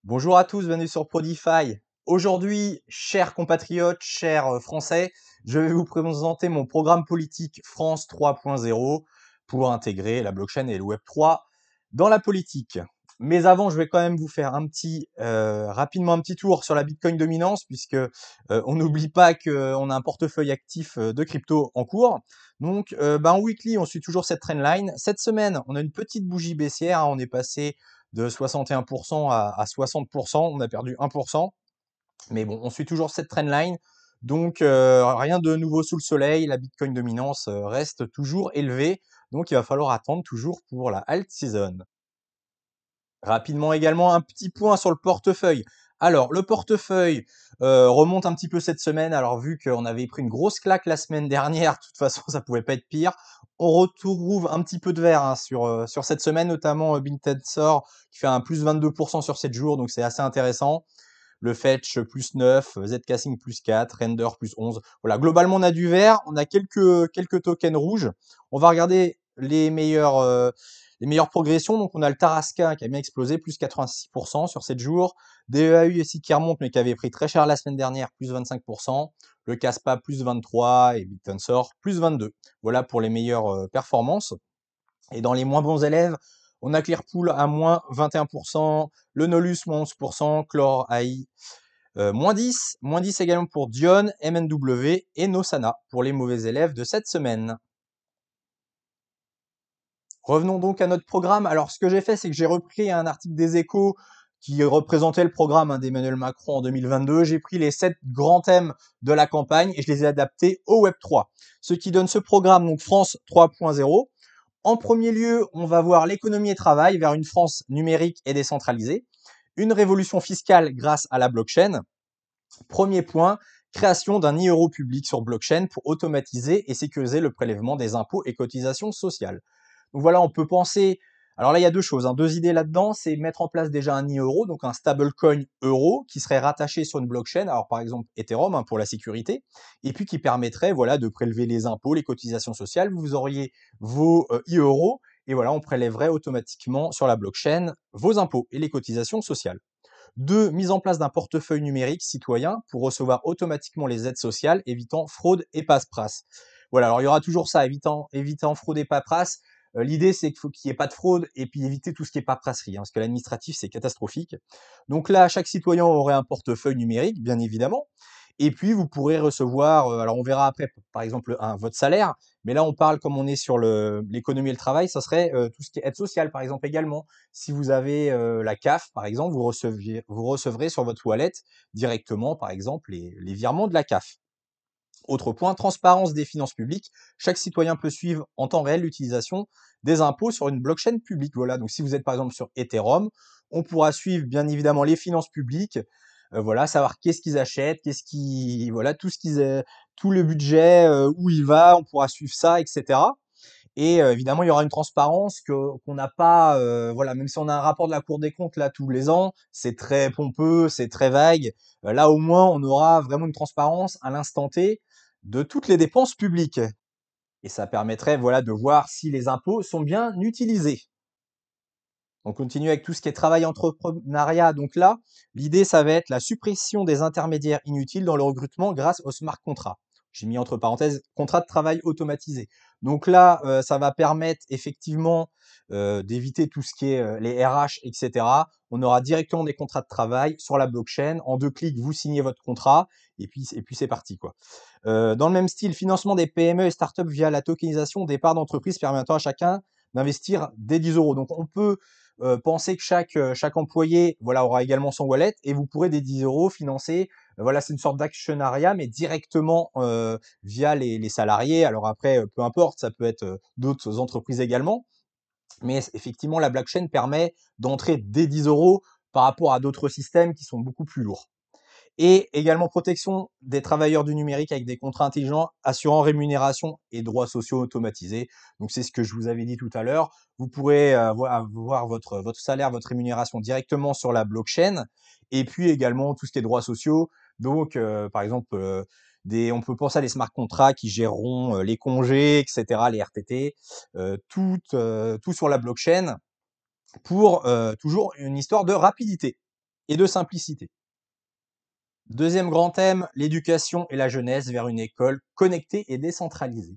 Bonjour à tous, bienvenue sur Prodify. Aujourd'hui, chers compatriotes, chers Français, je vais vous présenter mon programme politique France 3.0 pour intégrer la blockchain et le Web3 dans la politique. Mais avant, je vais quand même vous faire rapidement un petit tour sur la Bitcoin dominance, puisque on n'oublie pas qu'on a un portefeuille actif de crypto en cours. Donc, en weekly, on suit toujours cette trendline. Cette semaine, on a une petite bougie baissière, hein, on est passé de 61% à 60%, on a perdu 1%, mais bon, on suit toujours cette trendline. Donc, rien de nouveau sous le soleil, la Bitcoin dominance reste toujours élevée, donc il va falloir attendre toujours pour la alt season. Rapidement également, un petit point sur le portefeuille. Alors, le portefeuille remonte un petit peu cette semaine. Alors, vu qu'on avait pris une grosse claque la semaine dernière, de toute façon, ça pouvait pas être pire. On retrouve un petit peu de vert hein, sur cette semaine, notamment Bintensor qui fait un plus 22% sur 7 jours, donc c'est assez intéressant. Le Fetch plus 9, Zcasing plus 4, Render plus 11. Voilà, globalement, on a du vert, on a quelques tokens rouges. On va regarder les meilleures progressions. Donc, on a le Tarasca qui a bien explosé, plus 86% sur 7 jours. DEAU aussi qui remonte, mais qui avait pris très cher la semaine dernière, plus 25%. Le Caspa, plus 23 et Bintensor, plus 22. Voilà pour les meilleures performances. Et dans les moins bons élèves, on a Clearpool à moins 21%, le Nolus moins 11%, Chlore AI moins 10 également pour Dion, MNW et Nosana pour les mauvais élèves de cette semaine. Revenons donc à notre programme. Alors, ce que j'ai fait, c'est que j'ai repris un article des Échos qui représentait le programme d'Emmanuel Macron en 2022. J'ai pris les 7 grands thèmes de la campagne et je les ai adaptés au Web3. Ce qui donne ce programme, donc France 3.0. En premier lieu, on va voir l'économie et travail vers une France numérique et décentralisée. Une révolution fiscale grâce à la blockchain. Premier point, création d'un e-euro public sur blockchain pour automatiser et sécuriser le prélèvement des impôts et cotisations sociales. Donc voilà, on peut penser. Alors là, il y a deux choses, hein, deux idées là-dedans. C'est mettre en place déjà un e-euro, donc un stablecoin euro qui serait rattaché sur une blockchain. Alors par exemple Ethereum hein, pour la sécurité, et puis qui permettrait voilà de prélever les impôts, les cotisations sociales. Vous auriez vos e-euros et voilà, on prélèverait automatiquement sur la blockchain vos impôts et les cotisations sociales. Deux, mise en place d'un portefeuille numérique citoyen pour recevoir automatiquement les aides sociales, évitant fraude et paperasse. Voilà, alors il y aura toujours ça, évitant fraude et paperasse. L'idée, c'est qu'il faut qu'il n'y ait pas de fraude et puis éviter tout ce qui est paperasserie, hein, parce que l'administratif, c'est catastrophique. Donc là, chaque citoyen aurait un portefeuille numérique, bien évidemment. Et puis, vous pourrez recevoir, alors on verra après, par exemple, votre salaire. Mais là, on parle, comme on est sur l'économie et le travail, ça serait tout ce qui est aide sociale, par exemple, également. Si vous avez la CAF, par exemple, vous recevrez sur votre wallet directement, par exemple, les virements de la CAF. Autre point, transparence des finances publiques. Chaque citoyen peut suivre en temps réel l'utilisation des impôts sur une blockchain publique. Voilà, donc si vous êtes par exemple sur Ethereum, on pourra suivre bien évidemment les finances publiques, voilà, savoir qu'est-ce qu'ils achètent, voilà, tout le budget, où il va, on pourra suivre ça, etc. Et évidemment, il y aura une transparence qu'on n'a pas, voilà, même si on a un rapport de la Cour des comptes là tous les ans, c'est très pompeux, c'est très vague. Là, au moins, on aura vraiment une transparence à l'instant T de toutes les dépenses publiques. Et ça permettrait, voilà, de voir si les impôts sont bien utilisés. On continue avec tout ce qui est travail entrepreneuriat. Donc là, l'idée, ça va être la suppression des intermédiaires inutiles dans le recrutement grâce au smart contract. J'ai mis entre parenthèses contrat de travail automatisé. Donc là, ça va permettre effectivement d'éviter tout ce qui est les RH, etc. On aura directement des contrats de travail sur la blockchain. En 2 clics, vous signez votre contrat et puis c'est parti quoi. Dans le même style, financement des PME et startups via la tokenisation des parts d'entreprise permettant à chacun d'investir dès 10 euros. Donc on peut penser que chaque employé voilà, aura également son wallet et vous pourrez des 10 euros financer. Voilà, c'est une sorte d'actionnariat, mais directement via les salariés. Alors après, peu importe, ça peut être d'autres entreprises également. Mais effectivement, la blockchain permet d'entrer dès 10 euros par rapport à d'autres systèmes qui sont beaucoup plus lourds. Et également protection des travailleurs du numérique avec des contrats intelligents assurant rémunération et droits sociaux automatisés. Donc c'est ce que je vous avais dit tout à l'heure. Vous pourrez voir votre salaire, votre rémunération directement sur la blockchain et puis également tout ce qui est droits sociaux. Donc par exemple on peut penser à des smart contracts qui géreront les congés, etc., les RTT, tout sur la blockchain pour toujours une histoire de rapidité. et de simplicité. Deuxième grand thème, l'éducation et la jeunesse vers une école connectée et décentralisée.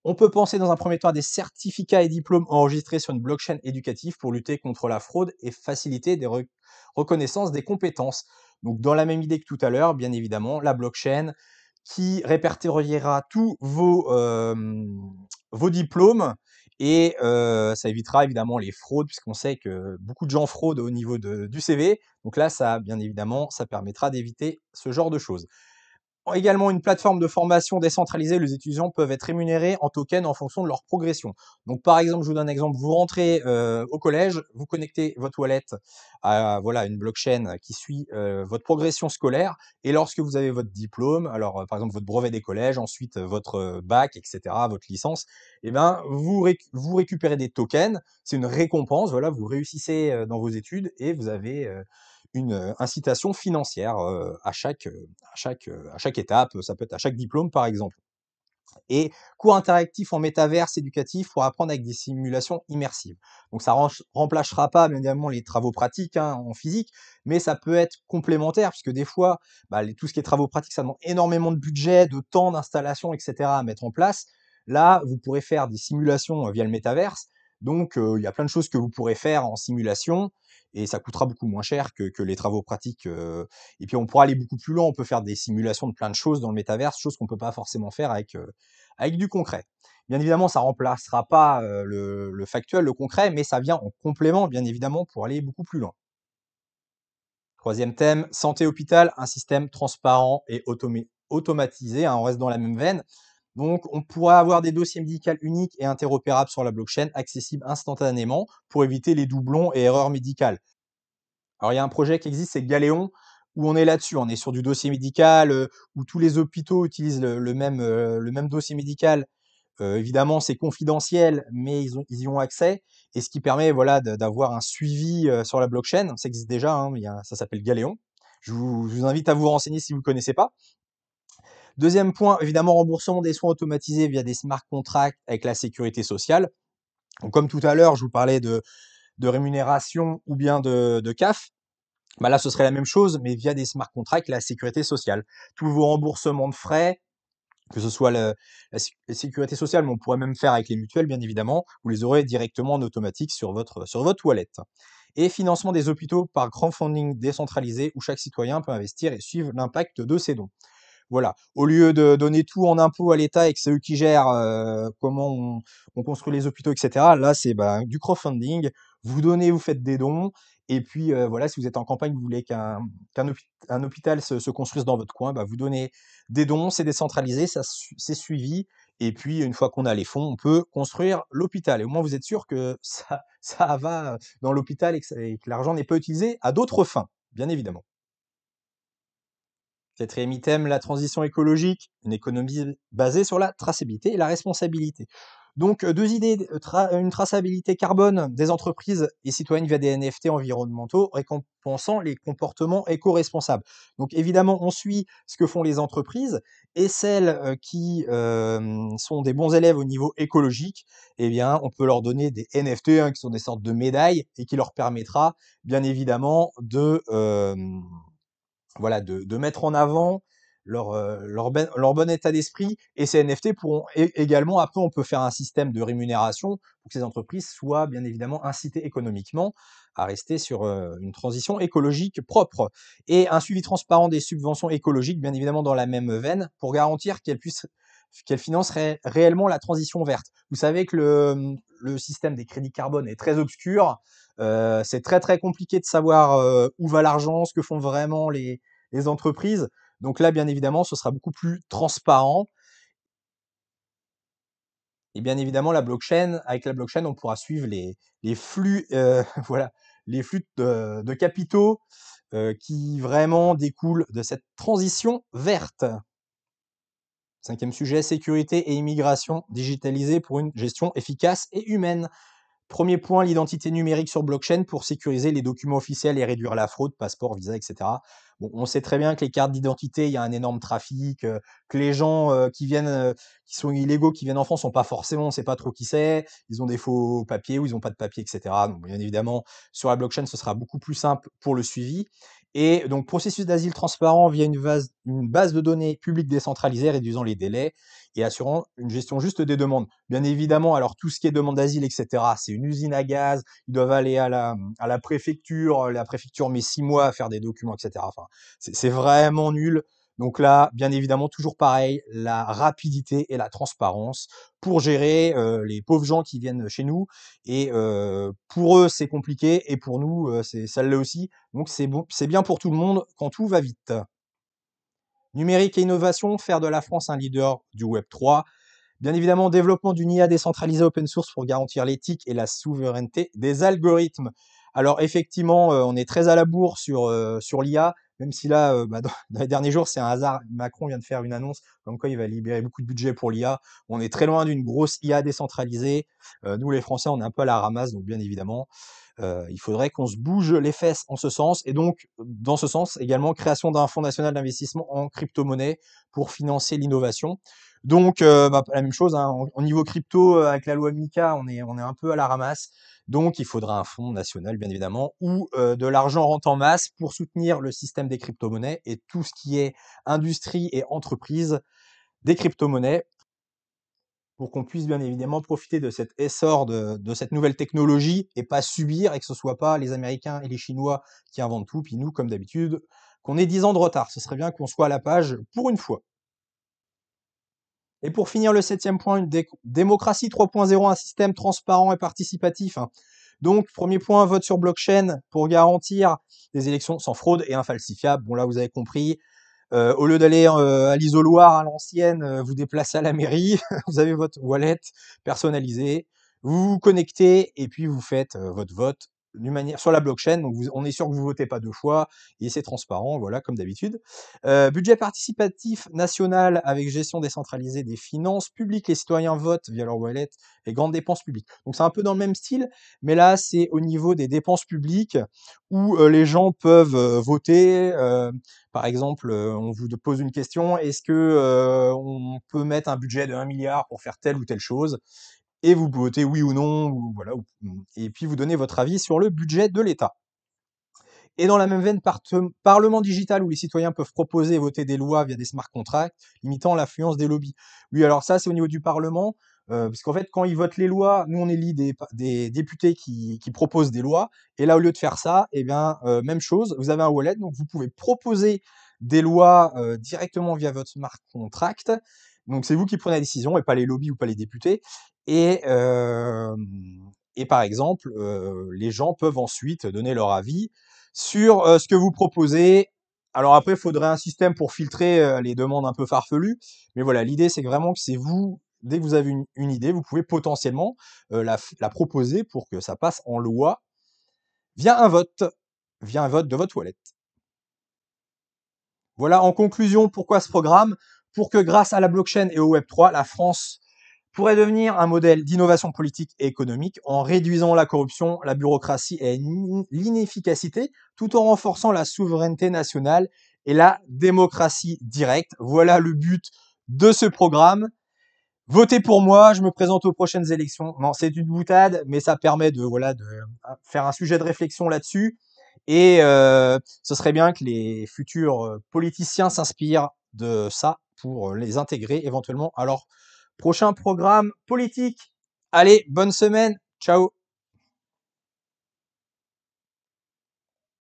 On peut penser dans un premier temps à des certificats et diplômes enregistrés sur une blockchain éducative pour lutter contre la fraude et faciliter des reconnaissances des compétences. Donc dans la même idée que tout à l'heure, bien évidemment, la blockchain qui répertoriera tous vos diplômes et ça évitera évidemment les fraudes puisqu'on sait que beaucoup de gens fraudent au niveau du CV. Donc là, ça, bien évidemment, ça permettra d'éviter ce genre de choses. Également une plateforme de formation décentralisée, les étudiants peuvent être rémunérés en tokens en fonction de leur progression. Donc par exemple, je vous donne un exemple, vous rentrez au collège, vous connectez votre wallet à voilà, une blockchain qui suit votre progression scolaire, et lorsque vous avez votre diplôme, alors par exemple votre brevet des collèges, ensuite votre bac, etc., votre licence, eh ben, vous récupérez des tokens, c'est une récompense, voilà, vous réussissez dans vos études et vous avez une incitation financière à chaque étape, ça peut être à chaque diplôme par exemple. Et cours interactifs en métaverse éducatif pour apprendre avec des simulations immersives. Donc ça remplacera pas bien évidemment les travaux pratiques hein, en physique, mais ça peut être complémentaire puisque des fois, tout ce qui est travaux pratiques, ça demande énormément de budget, de temps d'installation, etc. à mettre en place. Là, vous pourrez faire des simulations via le métaverse. Donc il y a plein de choses que vous pourrez faire en simulation et ça coûtera beaucoup moins cher que les travaux pratiques. Et puis on pourra aller beaucoup plus loin, on peut faire des simulations de plein de choses dans le métaverse, choses qu'on peut pas forcément faire avec du concret. Bien évidemment, ça remplacera pas le factuel, le concret, mais ça vient en complément, bien évidemment, pour aller beaucoup plus loin. Troisième thème, santé-hôpital, un système transparent et automatisé, hein, on reste dans la même veine. Donc, on pourra avoir des dossiers médicaux uniques et interopérables sur la blockchain, accessibles instantanément pour éviter les doublons et erreurs médicales. Alors, il y a un projet qui existe, c'est Galéon, où on est là-dessus. On est sur du dossier médical, où tous les hôpitaux utilisent le même dossier médical. Évidemment, c'est confidentiel, mais ils y ont accès. Et ce qui permet voilà, d'avoir un suivi sur la blockchain. Ça existe déjà, hein, ça s'appelle Galéon. Je vous invite à vous renseigner si vous ne le connaissez pas. Deuxième point, évidemment, remboursement des soins automatisés via des smart contracts avec la sécurité sociale. Donc, comme tout à l'heure, je vous parlais de rémunération ou bien de CAF. Là, ce serait la même chose, mais via des smart contracts, la sécurité sociale. Tous vos remboursements de frais, que ce soit la sécurité sociale, mais on pourrait même faire avec les mutuelles, bien évidemment, vous les aurez directement en automatique sur votre wallet. Et financement des hôpitaux par crowdfunding décentralisé, où chaque citoyen peut investir et suivre l'impact de ses dons. Voilà. Au lieu de donner tout en impôts à l'État et que c'est eux qui gèrent comment on construit les hôpitaux, etc. Là, c'est du crowdfunding. Vous donnez, vous faites des dons. Et puis voilà, si vous êtes en campagne, vous voulez qu'un hôpital se construise dans votre coin, vous donnez des dons, c'est décentralisé, c'est suivi. Et puis une fois qu'on a les fonds, on peut construire l'hôpital. Et au moins vous êtes sûr que ça va dans l'hôpital et que l'argent n'est pas utilisé à d'autres fins, bien évidemment. Quatrième item, la transition écologique, une économie basée sur la traçabilité et la responsabilité. Donc, deux idées, une traçabilité carbone des entreprises et citoyennes via des NFT environnementaux récompensant les comportements éco-responsables. Donc, évidemment, on suit ce que font les entreprises et celles qui sont des bons élèves au niveau écologique, eh bien, on peut leur donner des NFT, hein, qui sont des sortes de médailles et qui leur permettra, bien évidemment, de mettre en avant leur bon état d'esprit. Et ces NFT pourront également, après, on peut faire un système de rémunération pour que ces entreprises soient bien évidemment incitées économiquement à rester sur une transition écologique propre. Et un suivi transparent des subventions écologiques, bien évidemment dans la même veine, pour garantir qu'elles financent réellement la transition verte. Vous savez que le système des crédits carbone est très obscur. C'est très très compliqué de savoir où va l'argent, ce que font vraiment les entreprises. Donc là, bien évidemment, ce sera beaucoup plus transparent. Et bien évidemment, avec la blockchain, on pourra suivre les flux, voilà, les flux de capitaux qui vraiment découlent de cette transition verte. Cinquième sujet, sécurité et immigration digitalisée pour une gestion efficace et humaine. Premier point, l'identité numérique sur blockchain pour sécuriser les documents officiels et réduire la fraude, passeport, visa, etc. Bon, on sait très bien que les cartes d'identité, il y a un énorme trafic, que les gens qui sont illégaux, qui viennent en France, sont pas forcément, on ne sait pas trop qui c'est, ils ont des faux papiers ou ils n'ont pas de papiers, etc. Donc, bien évidemment, sur la blockchain, ce sera beaucoup plus simple pour le suivi. Et donc, processus d'asile transparent via une base de données publique décentralisée, réduisant les délais et assurant une gestion juste des demandes. Bien évidemment, alors tout ce qui est demande d'asile, etc., c'est une usine à gaz, ils doivent aller à la préfecture met 6 mois à faire des documents, etc. Enfin, c'est vraiment nul. Donc là, bien évidemment, toujours pareil, la rapidité et la transparence pour gérer les pauvres gens qui viennent chez nous. Et pour eux, c'est compliqué, et pour nous, ça l'est aussi. Donc c'est bon, c'est bien pour tout le monde quand tout va vite. Numérique et innovation, faire de la France un leader du Web 3. Bien évidemment, développement d'une IA décentralisée open source pour garantir l'éthique et la souveraineté des algorithmes. Alors effectivement, on est très à la bourre sur l'IA, même si là, dans les derniers jours, c'est un hasard. Macron vient de faire une annonce comme quoi il va libérer beaucoup de budget pour l'IA. On est très loin d'une grosse IA décentralisée. Nous, les Français, on est un peu à la ramasse, donc bien évidemment, il faudrait qu'on se bouge les fesses en ce sens. Et donc, dans ce sens, également, création d'un fonds national d'investissement en crypto-monnaie pour financer l'innovation. Donc, la même chose, hein, au niveau crypto, avec la loi MiCA, on est un peu à la ramasse. Donc, il faudra un fonds national, bien évidemment, ou de l'argent rentre en masse pour soutenir le système des crypto-monnaies et tout ce qui est industrie et entreprise des crypto-monnaies, pour qu'on puisse bien évidemment profiter de cet essor de cette nouvelle technologie et pas subir, et que ce soit pas les Américains et les Chinois qui inventent tout, puis nous, comme d'habitude, qu'on ait 10 ans de retard. Ce serait bien qu'on soit à la page pour une fois. Et pour finir, le 7e point, une démocratie 3.0, un système transparent et participatif, hein. Donc, premier point, vote sur blockchain pour garantir des élections sans fraude et infalsifiables. Bon, là, vous avez compris. Au lieu d'aller à l'isoloir à l'ancienne, vous déplacez à la mairie, vous avez votre wallet personnalisé, vous vous connectez et puis vous faites votre vote d'une manière sur la blockchain. Donc on est sûr que vous votez pas 2 fois et c'est transparent, voilà, comme d'habitude. Budget participatif national avec gestion décentralisée des finances publiques. Les citoyens votent via leur wallet et grandes dépenses publiques. Donc c'est un peu dans le même style, mais là c'est au niveau des dépenses publiques où les gens peuvent voter. Par exemple, on vous pose une question, est-ce que on peut mettre un budget de 1 milliard pour faire telle ou telle chose? Et vous votez oui ou non, ou voilà, et puis vous donnez votre avis sur le budget de l'État. Et dans la même veine, parlement digital où les citoyens peuvent proposer et voter des lois via des smart contracts, limitant l'influence des lobbies. Oui, alors ça, c'est au niveau du Parlement, parce qu'en fait, quand ils votent les lois, nous, on élit des députés qui proposent des lois, et là, au lieu de faire ça, eh bien, même chose, vous avez un wallet, donc vous pouvez proposer des lois directement via votre smart contract. Donc, c'est vous qui prenez la décision, et pas les lobbies ou pas les députés. Et, euh, et par exemple, les gens peuvent ensuite donner leur avis sur ce que vous proposez. Alors après, il faudrait un système pour filtrer les demandes un peu farfelues. Mais voilà, l'idée, c'est vraiment que c'est vous, dès que vous avez une idée, vous pouvez potentiellement la proposer pour que ça passe en loi via un vote, via un vote de votre wallet. Voilà, en conclusion, pourquoi ce programme? Pour que grâce à la blockchain et au Web3, la France pourrait devenir un modèle d'innovation politique et économique en réduisant la corruption, la bureaucratie et l'inefficacité, tout en renforçant la souveraineté nationale et la démocratie directe. Voilà le but de ce programme. Votez pour moi, je me présente aux prochaines élections. Non, c'est une boutade, mais ça permet de faire un sujet de réflexion là-dessus. Et ce serait bien que les futurs politiciens s'inspirent de ça pour les intégrer éventuellement à leur prochain programme politique. Allez, bonne semaine, ciao.